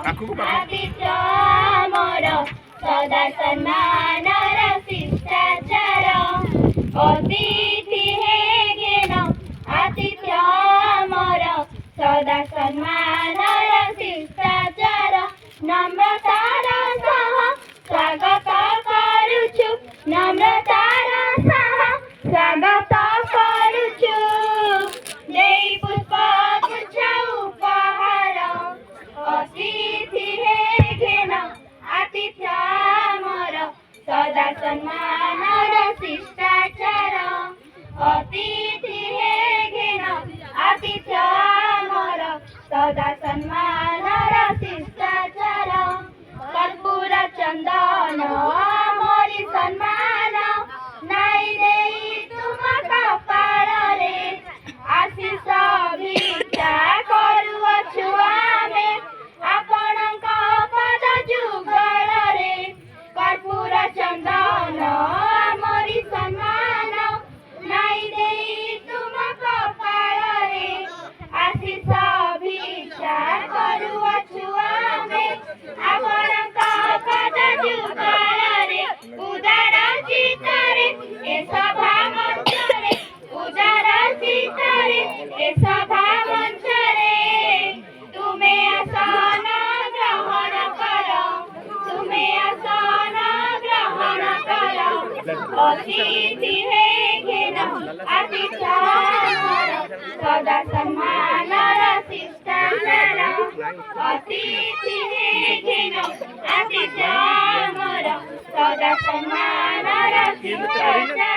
आदित्य मोर सदा सम्मानर शिष्टाचार अतिथि हे घेन आतिथ्य मोर सदा सम्मानर शिष्टाचार नम्रतार सह स्वागत करुछु नम्रतार सह स्वागत करुछु देई पुष्प गुच्छ उपहार अतिथि हे घेन आतिथ्य मोर सदा सम्मानर शिष्टाचार अतिथि हे घेन आतिथ्य मोर सदा सम्मानर शिष्टाचार कर्पूर चंदन मोरी सम्मान नाई देई तुम कपाळे आशीष भिक्षा करुअछु आमे आपणक पद जुगଳରେ कर्पूर चंदन मोरी सम्मान नाई देई तुम कपाळे आशीष भिक्षा करुअछु आमे आपणक पद जुगଳରେ उदार चित्ତରେ ए सभा मंचरे उदार चित्ତରେ ए सभा मंचरे तुमे आसन ग्रहण कर तुमे आसन ग्रहण कर अतिथि हे घेन आतिथ्य मोर सदा सम्मानर शिष्टाचार अतिथि हे घेन आतिथ्य मोर सदा सम्मानर शिष्टाचार।